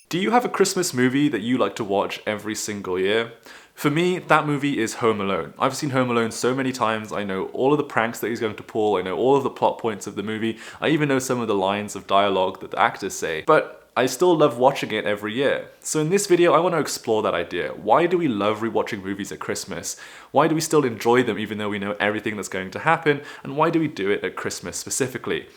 Do you have a Christmas movie that you like to watch every single year? For me, that movie is Home Alone. I've seen Home Alone so many times, I know all of the pranks that he's going to pull, I know all of the plot points of the movie, I even know some of the lines of dialogue that the actors say, but I still love watching it every year. So in this video, I want to explore that idea. Why do we love rewatching movies at Christmas? Why do we still enjoy them even though we know everything that's going to happen? And why do we do it at Christmas specifically?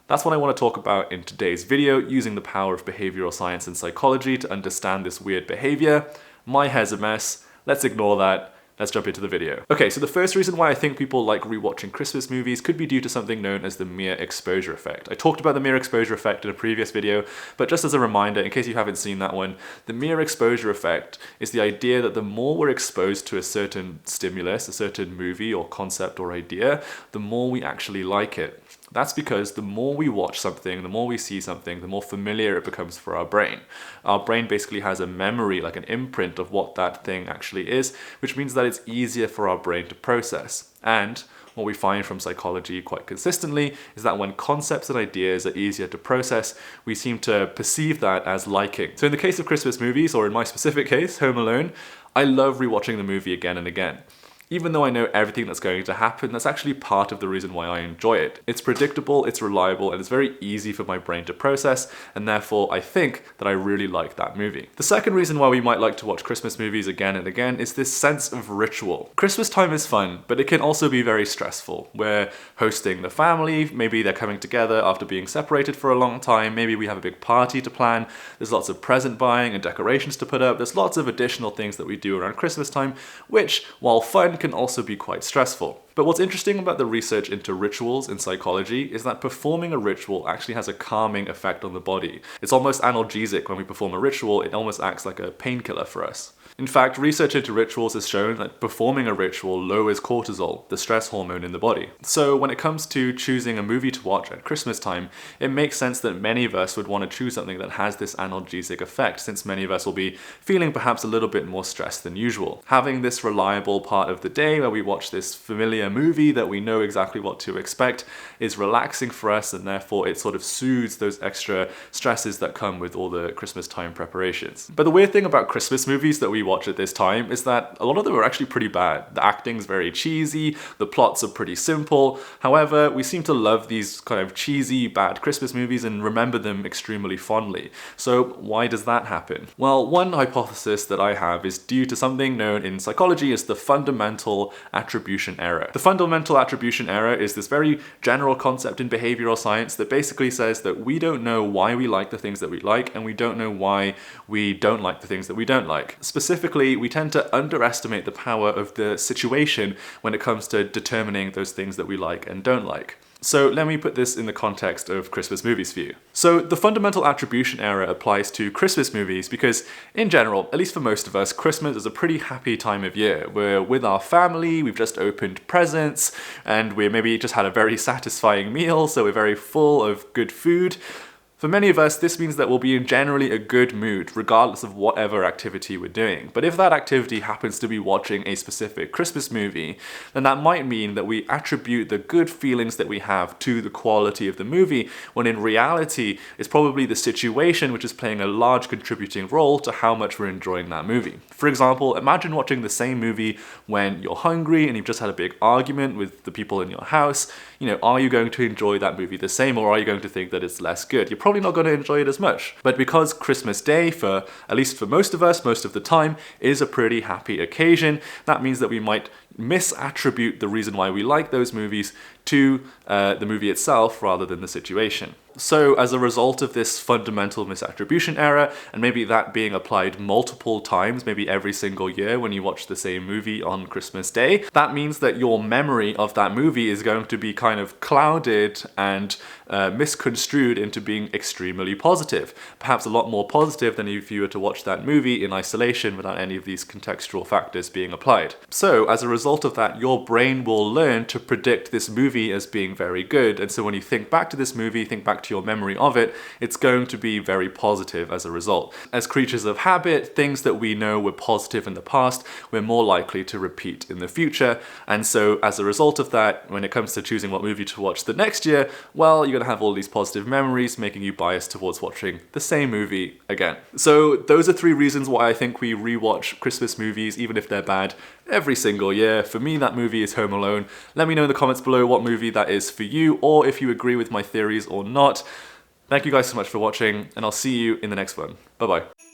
That's what I want to talk about in today's video, using the power of behavioral science and psychology to understand this weird behavior. My hair's a mess. Let's ignore that. Let's jump into the video. Okay, so the first reason why I think people like rewatching Christmas movies could be due to something known as the mere exposure effect. I talked about the mere exposure effect in a previous video, but just as a reminder, in case you haven't seen that one, the mere exposure effect is the idea that the more we're exposed to a certain stimulus, a certain movie or concept or idea, the more we actually like it. That's because the more we watch something, the more we see something, the more familiar it becomes for our brain. Our brain basically has a memory, like an imprint of what that thing actually is, which means that it's easier for our brain to process. And what we find from psychology quite consistently is that when concepts and ideas are easier to process, we seem to perceive that as liking. So in the case of Christmas movies, or in my specific case, Home Alone, I love rewatching the movie again and again. Even though I know everything that's going to happen, that's actually part of the reason why I enjoy it. It's predictable, it's reliable, and it's very easy for my brain to process, and therefore I think that I really like that movie. The second reason why we might like to watch Christmas movies again and again is this sense of ritual. Christmas time is fun, but it can also be very stressful. We're hosting the family, maybe they're coming together after being separated for a long time, maybe we have a big party to plan, there's lots of present buying and decorations to put up, there's lots of additional things that we do around Christmas time, which, while fun, can also be quite stressful. But what's interesting about the research into rituals in psychology is that performing a ritual actually has a calming effect on the body. It's almost analgesic when we perform a ritual, it almost acts like a painkiller for us. In fact, research into rituals has shown that performing a ritual lowers cortisol, the stress hormone in the body. So when it comes to choosing a movie to watch at Christmas time, it makes sense that many of us would want to choose something that has this analgesic effect, since many of us will be feeling perhaps a little bit more stressed than usual. Having this reliable part of the day where we watch this familiar movie that we know exactly what to expect is relaxing for us, and therefore it sort of soothes those extra stresses that come with all the Christmas time preparations. But the weird thing about Christmas movies that we watch at this time is that a lot of them are actually pretty bad. The acting's very cheesy, the plots are pretty simple. However, we seem to love these kind of cheesy, bad Christmas movies and remember them extremely fondly. So why does that happen? Well, one hypothesis that I have is due to something known in psychology as the fundamental attribution error. The fundamental attribution error is this very general concept in behavioral science that basically says that we don't know why we like the things that we like, and we don't know why we don't like the things that we don't like. Specifically, we tend to underestimate the power of the situation when it comes to determining those things that we like and don't like. So let me put this in the context of Christmas movies for you. So the fundamental attribution error applies to Christmas movies because, in general, at least for most of us, Christmas is a pretty happy time of year. We're with our family, we've just opened presents, and we maybe just had a very satisfying meal, so we're very full of good food. For many of us, this means that we'll be in generally a good mood, regardless of whatever activity we're doing. But if that activity happens to be watching a specific Christmas movie, then that might mean that we attribute the good feelings that we have to the quality of the movie, when in reality, it's probably the situation which is playing a large contributing role to how much we're enjoying that movie. For example, imagine watching the same movie when you're hungry and you've just had a big argument with the people in your house. You know, are you going to enjoy that movie the same, or are you going to think that it's less good? You're probably not going to enjoy it as much. But because Christmas Day, at least for most of us, most of the time, is a pretty happy occasion, that means that we might misattribute the reason why we like those movies to the movie itself rather than the situation. So as a result of this fundamental misattribution error, and maybe that being applied multiple times, maybe every single year when you watch the same movie on Christmas Day, that means that your memory of that movie is going to be kind of clouded and misconstrued into being extremely positive. Perhaps a lot more positive than if you were to watch that movie in isolation without any of these contextual factors being applied. So as a result of that, your brain will learn to predict this movie as being very good, and so when you think back to this movie, think back impact your memory of it, it's going to be very positive as a result. As creatures of habit, things that we know were positive in the past, we're more likely to repeat in the future. And so as a result of that, when it comes to choosing what movie to watch the next year, well, you're gonna have all these positive memories, making you biased towards watching the same movie again. So those are 3 reasons why I think we rewatch Christmas movies, even if they're bad, every single year. For me, that movie is Home Alone. Let me know in the comments below what movie that is for you, or if you agree with my theories or not. Thank you guys so much for watching, and I'll see you in the next one. Bye bye.